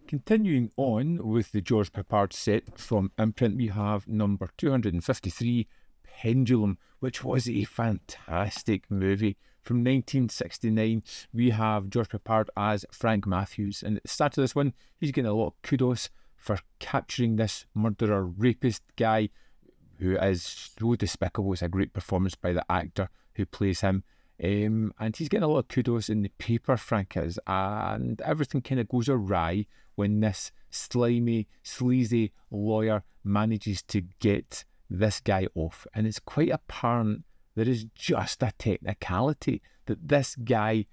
Continuing on with the George Peppard set from Imprint, we have number 253, Pendulum, which was a fantastic movie. From 1969, we have George Peppard as Frank Matthews. And at the start of this one, he's getting a lot of kudos for capturing this murderer, rapist guy who is so despicable. It's a great performance by the actor who plays him. And he's getting a lot of kudos in the paper, Frank is. And everything kind of goes awry when this slimy, sleazy lawyer manages to get this guy off. And it's quite apparent there is just a technicality that this guy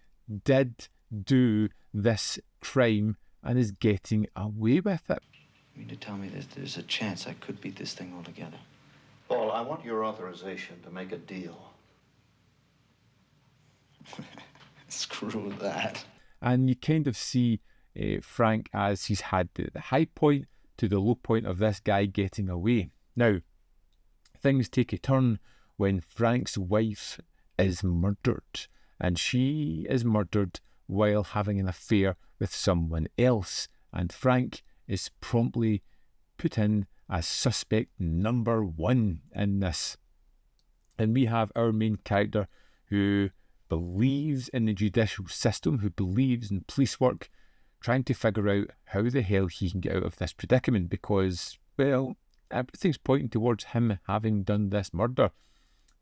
did do this crime and is getting away with it. You mean to tell me that there's a chance I could beat this thing altogether? Paul, I want your authorization to make a deal. Screw that. And you kind of see Frank as he's had the high point to the low point of this guy getting away. Now, things take a turn when Frank's wife is murdered, and she is murdered while having an affair with someone else, and Frank is promptly put in as suspect number one in this. And we have our main character who believes in the judicial system, who believes in police work, trying to figure out how the hell he can get out of this predicament because, well, everything's pointing towards him having done this murder.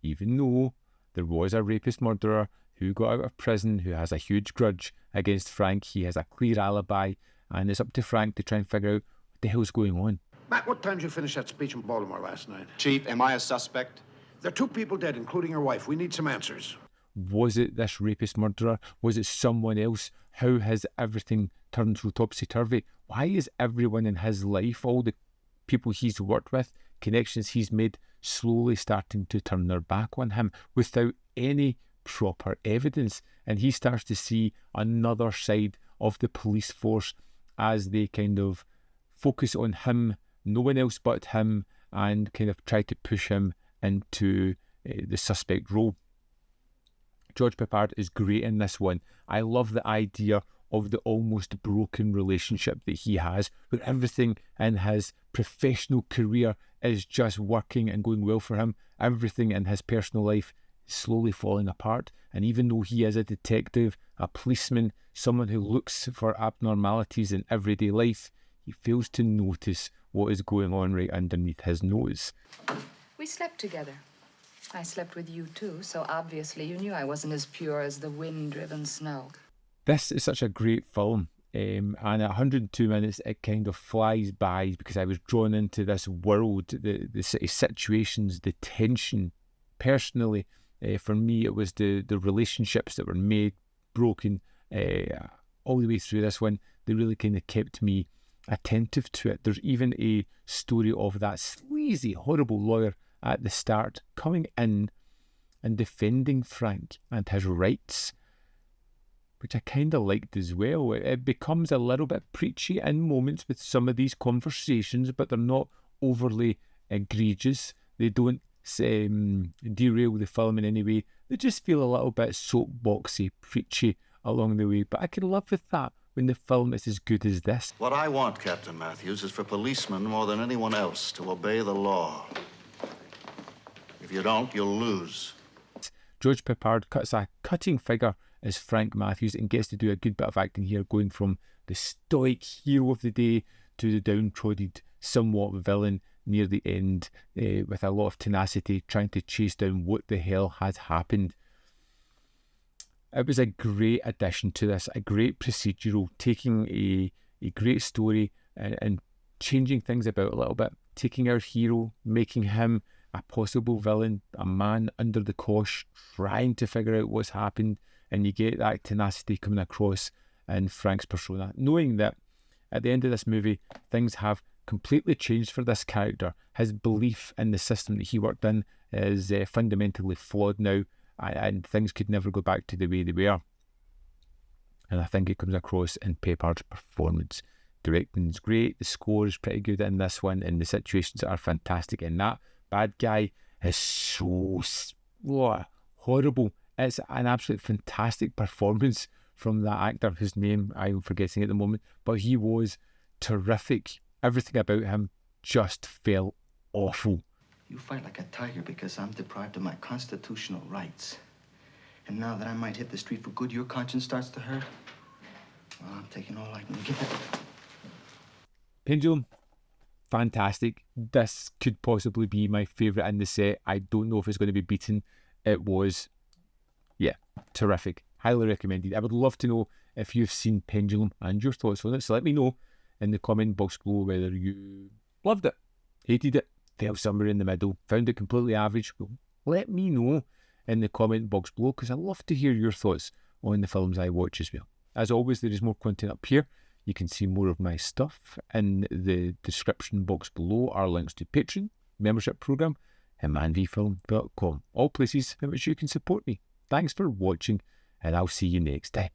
Even though there was a rapist murderer who got out of prison, who has a huge grudge against Frank, he has a clear alibi, and it's up to Frank to try and figure out what the hell's going on. Matt, what time did you finish that speech in Baltimore last night? Chief, am I a suspect? There are 2 people dead, including your wife. We need some answers. Was it this rapist murderer? Was it someone else? How has everything turned so topsy-turvy? Why is everyone in his life, all the people he's worked with, connections he's made, slowly starting to turn their back on him without any proper evidence? And he starts to see another side of the police force as they kind of focus on him, no one else but him, and kind of try to push him into the suspect role. George Peppard is great in this one. I love the idea of the almost broken relationship that he has, where everything in his professional career is just working and going well for him. Everything in his personal life is slowly falling apart. And even though he is a detective, a policeman, someone who looks for abnormalities in everyday life, he fails to notice what is going on right underneath his nose. We slept together. I slept with you too, so obviously you knew I wasn't as pure as the wind-driven snow. This is such a great film, and at 102 minutes it kind of flies by because I was drawn into this world, the situations, the tension. Personally, for me it was the relationships that were made, broken, all the way through this one. They really kind of kept me attentive to it. There's even a story of that sleazy, horrible lawyer at the start coming in and defending Frank and his rights, which I kind of liked as well. It becomes a little bit preachy in moments with some of these conversations, but they're not overly egregious. They don't derail the film in any way. They just feel a little bit soapboxy, preachy along the way, but I can live with that when the film is as good as this. What I want, Captain Matthews, is for policemen more than anyone else to obey the law. If you don't, you'll lose. George Peppard cuts a cutting figure as Frank Matthews and gets to do a good bit of acting here, going from the stoic hero of the day to the downtrodden, somewhat villain near the end, with a lot of tenacity, trying to chase down what the hell had happened. It was a great addition to this, a great procedural, taking a great story and changing things about a little bit, taking our hero, making him a possible villain, a man under the cosh, trying to figure out what's happened, and you get that tenacity coming across in Frank's persona, knowing that at the end of this movie, things have completely changed for this character. His belief in the system that he worked in is fundamentally flawed now, and things could never go back to the way they were. And I think it comes across in Peppard's performance. Directing's great, the score is pretty good in this one, and the situations are fantastic, and that bad guy is so horrible. It's an absolute fantastic performance from that actor whose name I'm forgetting at the moment, but he was terrific. Everything about him just felt awful. You fight like a tiger because I'm deprived of my constitutional rights. And now that I might hit the street for good, your conscience starts to hurt? Well, I'm taking all I can get. Pendulum, fantastic. This could possibly be my favourite in the set. I don't know if it's going to be beaten. It was, yeah, terrific. Highly recommended. I would love to know if you've seen Pendulum and your thoughts on it. So let me know in the comment box below whether you loved it, hated it, fell somewhere in the middle, found it completely average. Well, let me know in the comment box below, because I love to hear your thoughts on the films I watch as well. As always, there is more content up here. You can see more of my stuff. In the description box below are links to Patreon, membership program, and manvfilm.com. All places in which you can support me. Thanks for watching, and I'll see you next time.